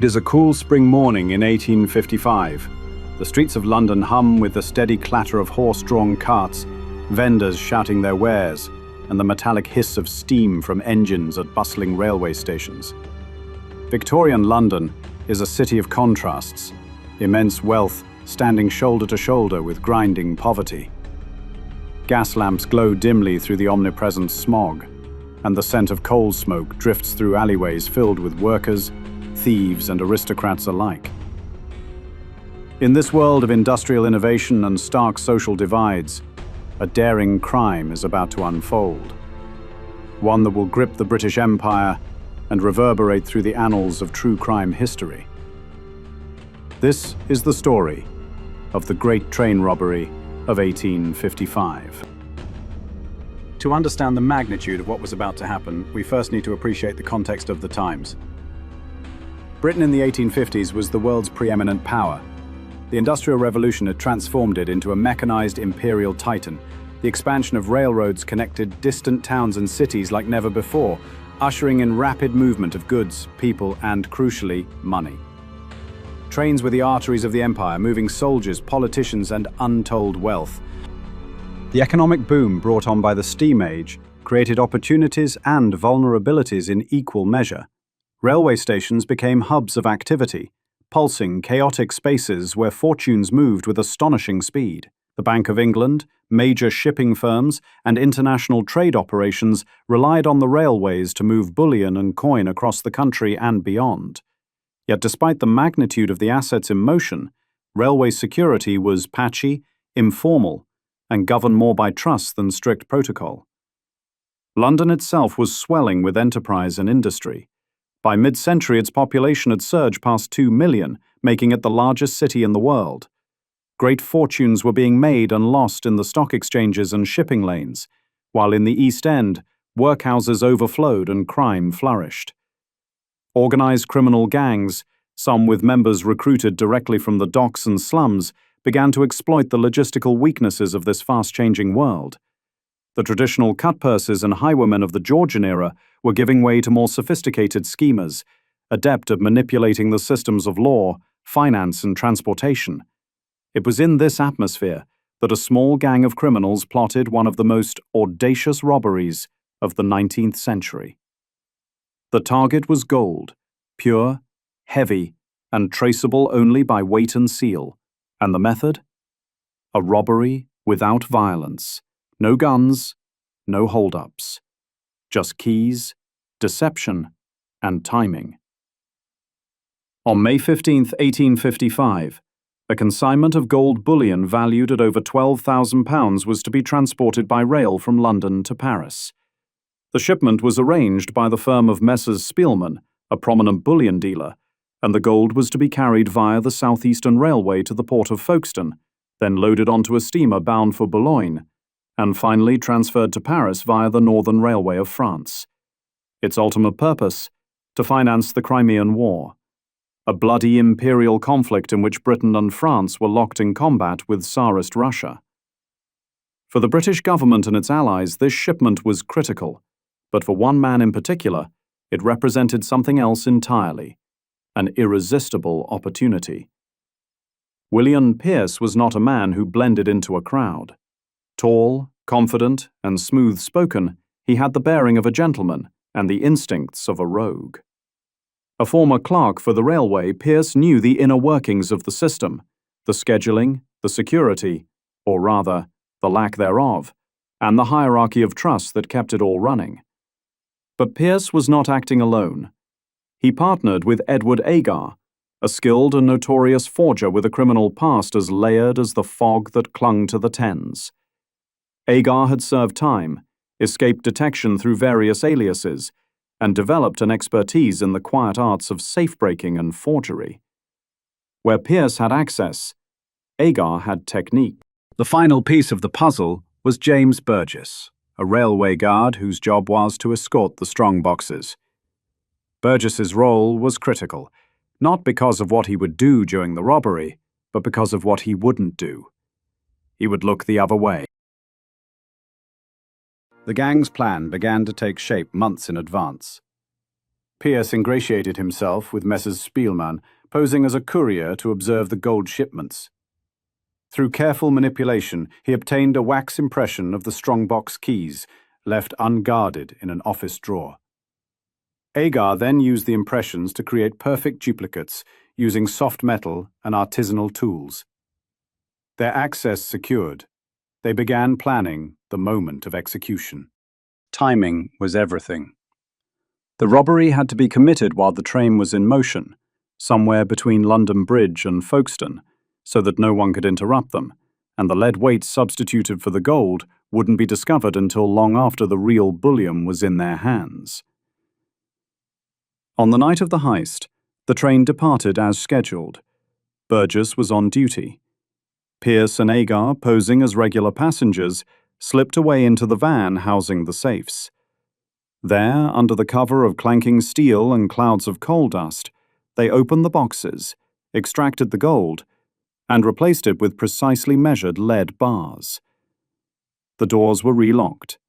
It is a cool spring morning in 1855. The streets of London hum with the steady clatter of horse-drawn carts, vendors shouting their wares, and the metallic hiss of steam from engines at bustling railway stations. Victorian London is a city of contrasts, immense wealth standing shoulder to shoulder with grinding poverty. Gas lamps glow dimly through the omnipresent smog, and the scent of coal smoke drifts through alleyways filled with workers, thieves, and aristocrats alike. In this world of industrial innovation and stark social divides, a daring crime is about to unfold. One that will grip the British Empire and reverberate through the annals of true crime history. This is the story of the Great Train Robbery of 1855. To understand the magnitude of what was about to happen, we first need to appreciate the context of the times. Britain in the 1850s was the world's preeminent power. The Industrial Revolution had transformed it into a mechanized imperial titan. The expansion of railroads connected distant towns and cities like never before, ushering in rapid movement of goods, people, and, crucially, money. Trains were the arteries of the empire, moving soldiers, politicians, and untold wealth. The economic boom brought on by the steam age created opportunities and vulnerabilities in equal measure. Railway stations became hubs of activity, pulsing, chaotic spaces where fortunes moved with astonishing speed. The Bank of England, major shipping firms, and international trade operations relied on the railways to move bullion and coin across the country and beyond. Yet despite the magnitude of the assets in motion, railway security was patchy, informal, and governed more by trust than strict protocol. London itself was swelling with enterprise and industry. By mid-century, its population had surged past 2 million, making it the largest city in the world. Great fortunes were being made and lost in the stock exchanges and shipping lanes, while in the East End, workhouses overflowed and crime flourished. Organized criminal gangs, some with members recruited directly from the docks and slums, began to exploit the logistical weaknesses of this fast-changing world. The traditional cutpurses and highwaymen of the Georgian era were giving way to more sophisticated schemers, adept at manipulating the systems of law, finance, and transportation. It was in this atmosphere that a small gang of criminals plotted one of the most audacious robberies of the 19th century. The target was gold, pure, heavy, and traceable only by weight and seal. And the method? A robbery without violence. No guns, no hold-ups. Just keys, deception, and timing. On May 15, 1855, a consignment of gold bullion valued at over £12,000 was to be transported by rail from London to Paris. The shipment was arranged by the firm of Messrs. Spielmann, a prominent bullion dealer, and the gold was to be carried via the South Eastern Railway to the port of Folkestone, then loaded onto a steamer bound for Boulogne, and finally transferred to Paris via the Northern Railway of France. Its ultimate purpose? To finance the Crimean War, a bloody imperial conflict in which Britain and France were locked in combat with Tsarist Russia. For the British government and its allies, this shipment was critical, but for one man in particular, it represented something else entirely, an irresistible opportunity. William Pierce was not a man who blended into a crowd. Tall, confident, and smooth-spoken, he had the bearing of a gentleman and the instincts of a rogue. A former clerk for the railway, Pierce knew the inner workings of the system, the scheduling, the security, or rather, the lack thereof, and the hierarchy of trust that kept it all running. But Pierce was not acting alone. He partnered with Edward Agar, a skilled and notorious forger with a criminal past as layered as the fog that clung to the Thames. Agar had served time, escaped detection through various aliases, and developed an expertise in the quiet arts of safe-breaking and forgery. Where Pierce had access, Agar had technique. The final piece of the puzzle was James Burgess, a railway guard whose job was to escort the strong boxes. Burgess's role was critical, not because of what he would do during the robbery, but because of what he wouldn't do. He would look the other way. The gang's plan began to take shape months in advance. Pierce ingratiated himself with Messrs. Spielmann, posing as a courier to observe the gold shipments. Through careful manipulation, he obtained a wax impression of the strongbox keys, left unguarded in an office drawer. Agar then used the impressions to create perfect duplicates, using soft metal and artisanal tools. Their access secured, they began planning the moment of execution. Timing was everything. The robbery had to be committed while the train was in motion, somewhere between London Bridge and Folkestone, so that no one could interrupt them, and the lead weights substituted for the gold wouldn't be discovered until long after the real bullion was in their hands. On the night of the heist, the train departed as scheduled. Burgess was on duty. Pierce and Agar, posing as regular passengers, slipped away into the van housing the safes. There, under the cover of clanking steel and clouds of coal dust, they opened the boxes, extracted the gold, and replaced it with precisely measured lead bars. The doors were relocked.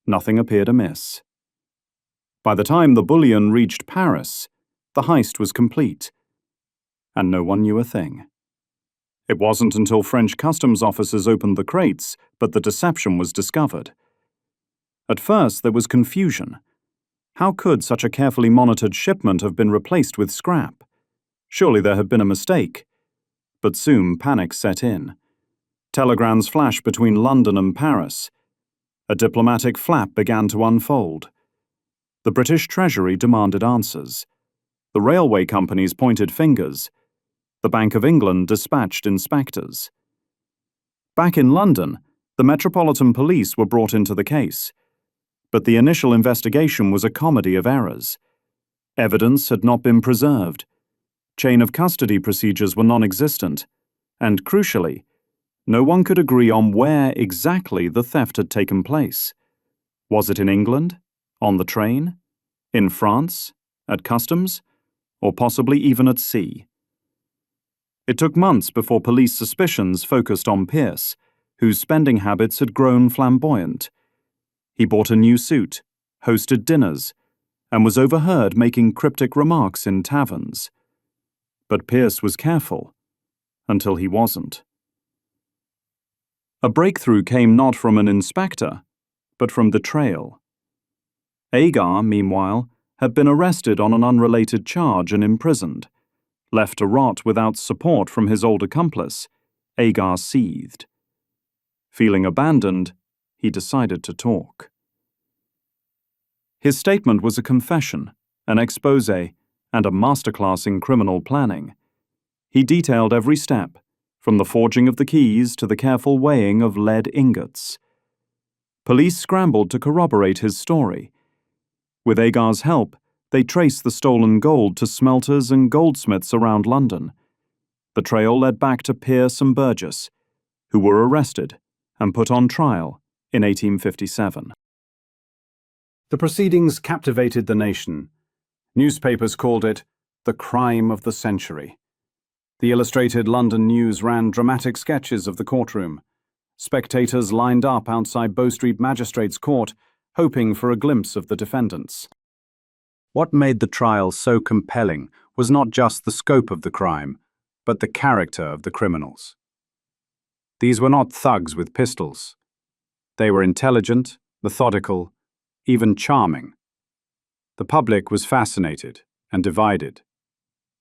Nothing appeared amiss. By the time the bullion reached Paris, the heist was complete, and no one knew a thing. It wasn't until French customs officers opened the crates that the deception was discovered. At first, there was confusion. How could such a carefully monitored shipment have been replaced with scrap? Surely there had been a mistake. But soon panic set in. Telegrams flashed between London and Paris. A diplomatic flap began to unfold. The British Treasury demanded answers. The railway companies pointed fingers. The Bank of England dispatched inspectors. Back in London, the Metropolitan Police were brought into the case. But the initial investigation was a comedy of errors. Evidence had not been preserved. Chain of custody procedures were non-existent. And crucially, no one could agree on where exactly the theft had taken place. Was it in England? On the train? In France? At customs? Or possibly even at sea? It took months before police suspicions focused on Pierce, whose spending habits had grown flamboyant. He bought a new suit, hosted dinners, and was overheard making cryptic remarks in taverns. But Pierce was careful, until he wasn't. A breakthrough came not from an inspector, but from the trail. Agar, meanwhile, had been arrested on an unrelated charge and imprisoned. Left to rot without support from his old accomplice, Agar seethed. Feeling abandoned, he decided to talk. His statement was a confession, an exposé, and a masterclass in criminal planning. He detailed every step, from the forging of the keys to the careful weighing of lead ingots. Police scrambled to corroborate his story. With Agar's help, they traced the stolen gold to smelters and goldsmiths around London. The trail led back to Pierce and Burgess, who were arrested and put on trial in 1857. The proceedings captivated the nation. Newspapers called it the crime of the century. The Illustrated London News ran dramatic sketches of the courtroom. Spectators lined up outside Bow Street Magistrates' Court, hoping for a glimpse of the defendants. What made the trial so compelling was not just the scope of the crime, but the character of the criminals. These were not thugs with pistols. They were intelligent, methodical, even charming. The public was fascinated and divided.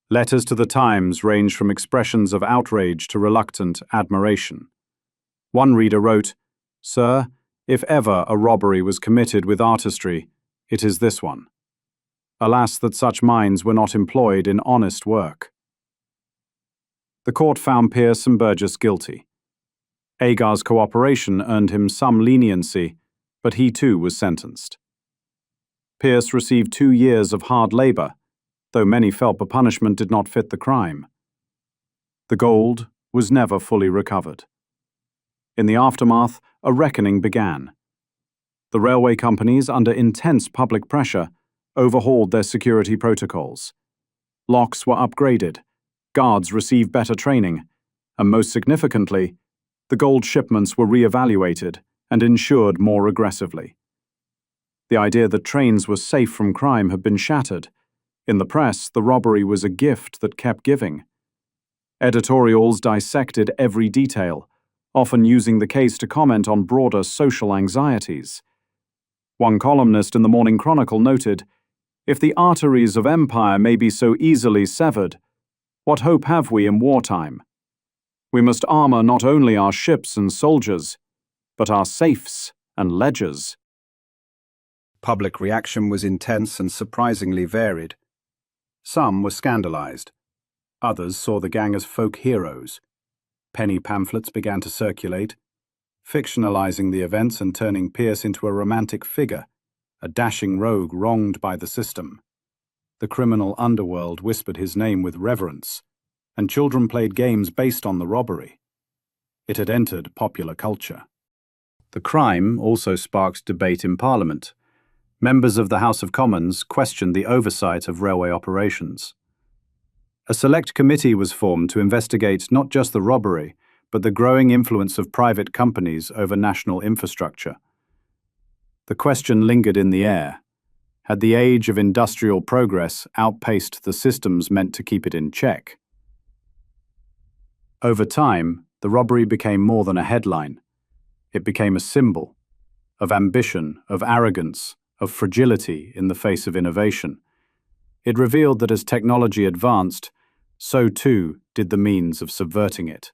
Letters to the Times ranged from expressions of outrage to reluctant admiration. One reader wrote, "Sir, if ever a robbery was committed with artistry, it is this one. Alas that such minds were not employed in honest work." The court found Pierce and Burgess guilty. Agar's cooperation earned him some leniency, but he too was sentenced. Pierce received 2 years of hard labor, though many felt the punishment did not fit the crime. The gold was never fully recovered. In the aftermath, a reckoning began. The railway companies, under intense public pressure, overhauled their security protocols. Locks were upgraded, guards received better training, and most significantly, the gold shipments were re-evaluated and insured more aggressively. The idea that trains were safe from crime had been shattered, In the press, the robbery was a gift that kept giving. Editorials dissected every detail, often using the case to comment on broader social anxieties. One columnist in the Morning Chronicle noted, "If the arteries of empire may be so easily severed, what hope have we in wartime? We must armor not only our ships and soldiers, but our safes and ledgers." Public reaction was intense and surprisingly varied. Some were scandalized. Others saw the gang as folk heroes. Penny pamphlets began to circulate, fictionalizing the events and turning Pierce into a romantic figure, a dashing rogue wronged by the system. The criminal underworld whispered his name with reverence, and children played games based on the robbery. It had entered popular culture. The crime also sparked debate in Parliament. Members of the House of Commons questioned the oversight of railway operations. A select committee was formed to investigate not just the robbery, but the growing influence of private companies over national infrastructure. The question lingered in the air. Had the age of industrial progress outpaced the systems meant to keep it in check? Over time, the robbery became more than a headline. It became a symbol of ambition, of arrogance, of fragility in the face of innovation. It revealed that as technology advanced, so too did the means of subverting it.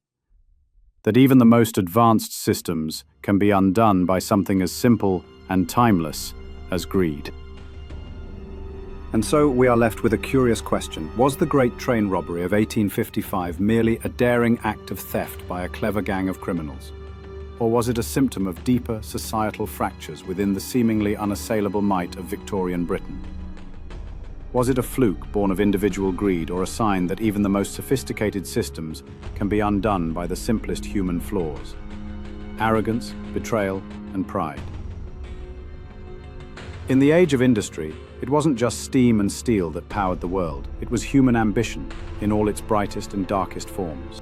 That even the most advanced systems can be undone by something as simple and timeless as greed. And so we are left with a curious question. Was the Great Train Robbery of 1855 merely a daring act of theft by a clever gang of criminals? Or was it a symptom of deeper societal fractures within the seemingly unassailable might of Victorian Britain? Was it a fluke born of individual greed, or a sign that even the most sophisticated systems can be undone by the simplest human flaws? Arrogance, betrayal, and pride. In the age of industry, it wasn't just steam and steel that powered the world. It was human ambition in all its brightest and darkest forms.